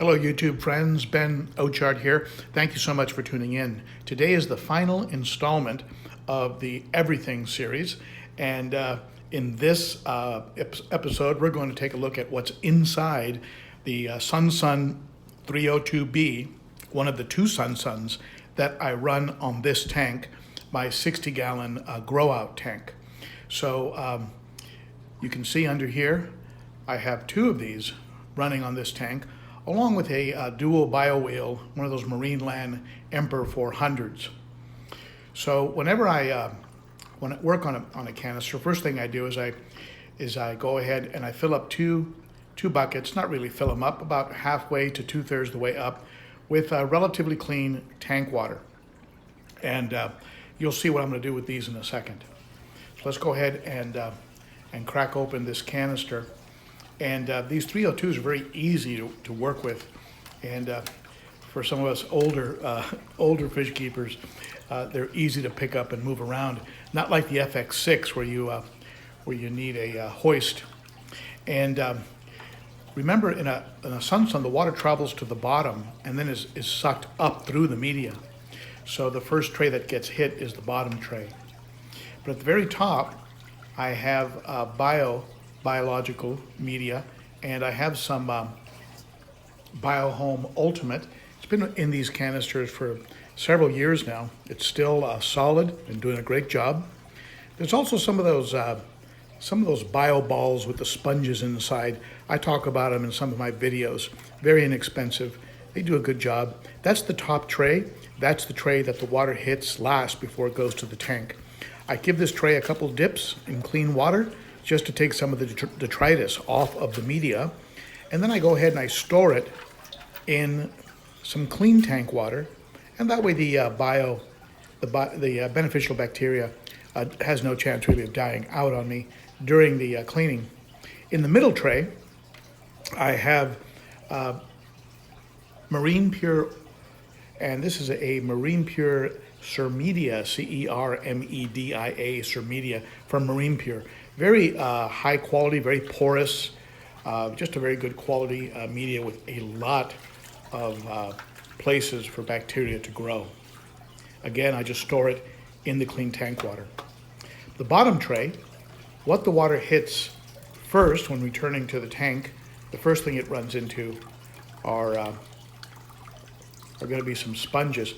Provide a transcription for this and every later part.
Hello YouTube friends, Ben Ochart here. Thank you so much for tuning in. Today is the final installment of the Everything series, and in this episode we're going to take a look at what's inside the SunSun 302B, one of the two SunSuns that I run on this tank, my 60-gallon grow-out tank. So you can see under here I have two of these running on this tank, along with a dual bio wheel, one of those Marineland Emperor 400s. So whenever I work on a canister, first thing I do is I go ahead and I fill up two buckets, not really fill them up, about halfway to 2/3 the way up, with relatively clean tank water. And you'll see what I'm going to do with these in a second. So let's go ahead and crack open this canister. And these 302s are very easy to work with, and for some of us older fish keepers, they're easy to pick up and move around. Not like the FX6 where you need a hoist. And remember, in a SunSun, the water travels to the bottom and then is sucked up through the media. So the first tray that gets hit is the bottom tray. But at the very top, I have biological media, and I have some BioHome Ultimate. It's been in these canisters for several years now. It's still solid and doing a great job. There's also some of those bio balls with the sponges inside. I talk about them in some of my videos. Very inexpensive. They do a good job. That's the top tray. That's the tray that the water hits last before it goes to the tank. I give this tray a couple dips in clean water just to take some of the detritus off of the media. And then I go ahead and I store it in some clean tank water. And that way the beneficial bacteria has no chance really of dying out on me during the cleaning. In the middle tray, I have Marine Pure, and this is a Marine Pure Cermedia, C-E-R-M-E-D-I-A, Cermedia from Marine Pure. Very high quality, very porous, just a very good quality media with a lot of places for bacteria to grow. Again, I just store it in the clean tank water. The bottom tray, what the water hits first when returning to the tank, the first thing it runs into are going to be some sponges.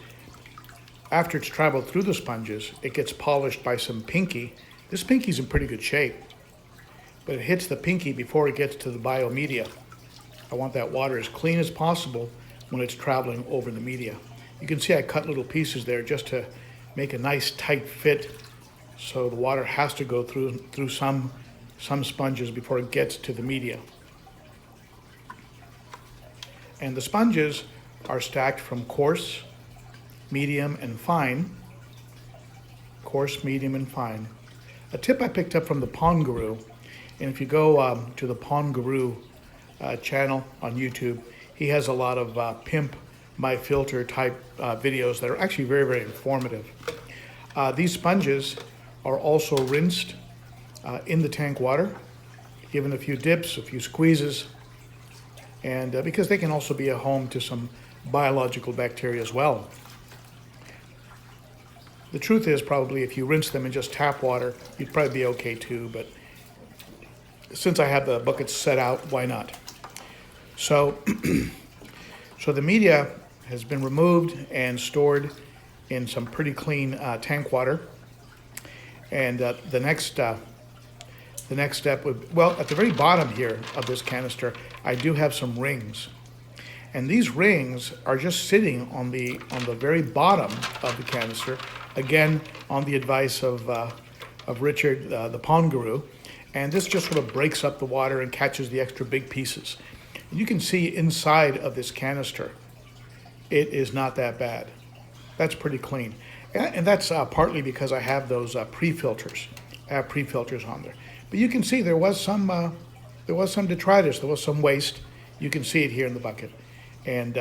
After it's traveled through the sponges, it gets polished by some pinky. This pinky's in pretty good shape, but it hits the pinky before it gets to the biomedia. I want that water as clean as possible when it's traveling over the media. You can see I cut little pieces there just to make a nice tight fit, so the water has to go through some sponges before it gets to the media. And the sponges are stacked from coarse, medium, and fine. Coarse, medium, and fine. A tip I picked up from the Pond Guru, and if you go to the Pond Guru channel on YouTube, he has a lot of pimp my filter type videos that are actually very, very informative. These sponges are also rinsed in the tank water, given a few dips, a few squeezes, and because they can also be a home to some biological bacteria as well. The truth is, probably if you rinse them in just tap water, you'd probably be okay too, but since I have the buckets set out, why not? So, so the media has been removed and stored in some pretty clean tank water. And the next step would, well, at the very bottom here of this canister, I do have some rings. And these rings are just sitting on the very bottom of the canister, again, on the advice of Richard, the Pond Guru. And this just sort of breaks up the water and catches the extra big pieces. And you can see inside of this canister, it is not that bad. That's pretty clean. And that's partly because I have those pre-filters. I have pre-filters on there. But you can see there was some detritus, there was some waste. You can see it here in the bucket. And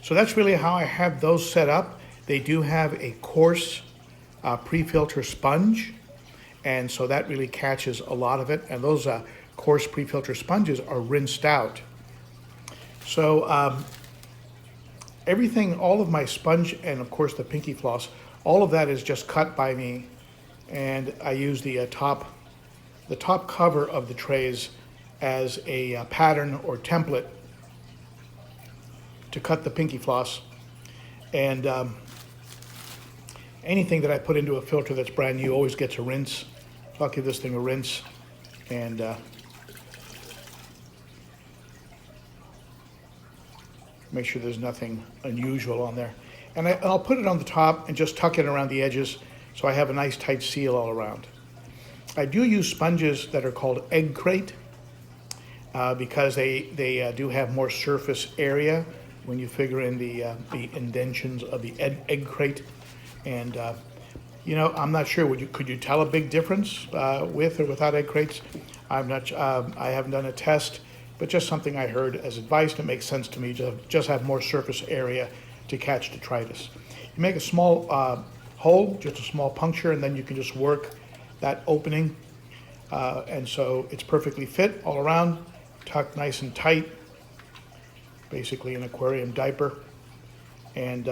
so that's really how I have those set up. They do have a coarse pre-filter sponge, and so that really catches a lot of it. And those coarse pre-filter sponges are rinsed out So everything, all of my sponge and of course the pinky floss, all of that is just cut by me, and I use the top cover of the trays as a pattern or template to cut the pinky floss. And anything that I put into a filter that's brand new always gets a rinse. So I'll give this thing a rinse and make sure there's nothing unusual on there. And I'll put it on the top and just tuck it around the edges so I have a nice tight seal all around. I do use sponges that are called egg crate because they do have more surface area when you figure in the indentions of the egg crate. And you know, I'm not sure. Could you tell a big difference with or without egg crates? I'm not. I haven't done a test, but just something I heard as advice. And it makes sense to me to just have more surface area to catch detritus. You make a small hole, just a small puncture, and then you can just work that opening, and so it's perfectly fit all around, tucked nice and tight, basically an aquarium diaper, and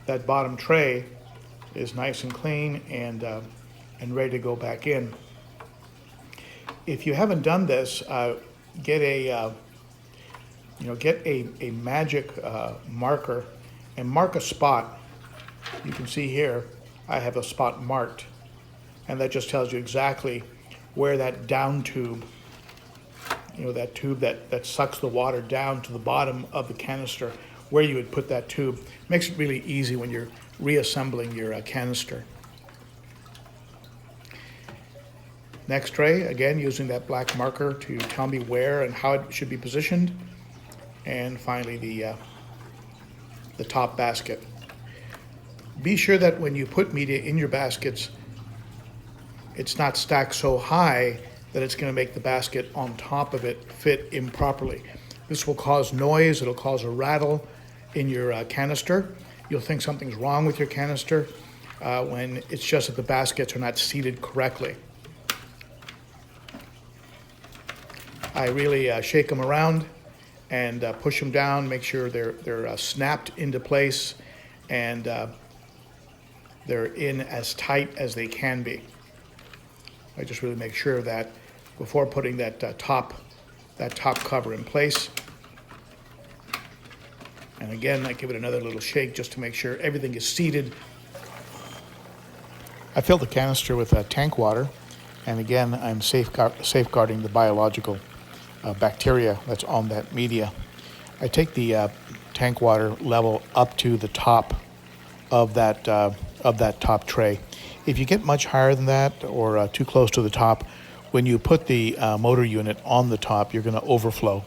that bottom tray is nice and clean and ready to go back in. If you haven't done this, get a magic marker and mark a spot. You can see here I have a spot marked, and that just tells you exactly where that down tube, that tube that sucks the water down to the bottom of the canister, where you would put that tube. Makes it really easy when you're reassembling your canister. Next tray, again using that black marker to tell me where and how it should be positioned. And finally the top basket. Be sure that when you put media in your baskets, it's not stacked so high that it's going to make the basket on top of it fit improperly. This will cause noise, it'll cause a rattle in your canister. You'll think something's wrong with your canister when it's just that the baskets are not seated correctly. I really shake them around and push them down, make sure they're snapped into place and they're in as tight as they can be. I just really make sure that before putting that top cover in place. And again, I give it another little shake just to make sure everything is seated. I fill the canister with tank water, and again, I'm safeguarding the biological bacteria that's on that media. I take the tank water level up to the top of that top tray. If you get much higher than that or too close to the top, when you put the motor unit on the top, you're going to overflow.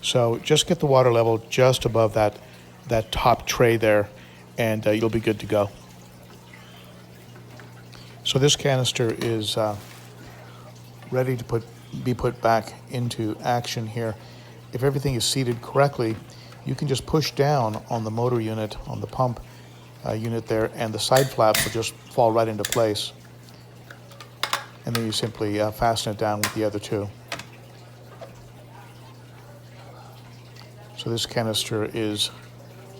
So just get the water level just above that top tray there, and you'll be good to go. So this canister is ready to be put back into action here. If everything is seated correctly, you can just push down on the motor unit, on the pump unit there, and the side flaps will just fall right into place. And then you simply fasten it down with the other two. So this canister is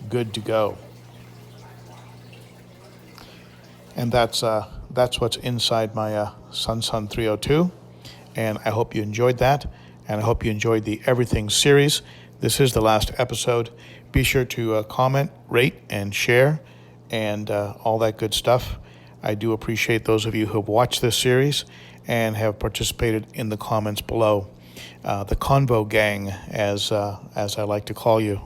good to go. And that's what's inside my SunSun 302. And I hope you enjoyed that. And I hope you enjoyed the Everything series. This is the last episode. Be sure to comment, rate, and share, and all that good stuff. I do appreciate those of you who have watched this series and have participated in the comments below. The Convo Gang, as I like to call you.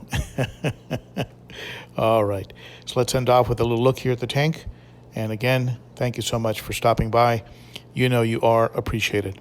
All right, so let's end off with a little look here at the tank. And again, thank you so much for stopping by. You know you are appreciated.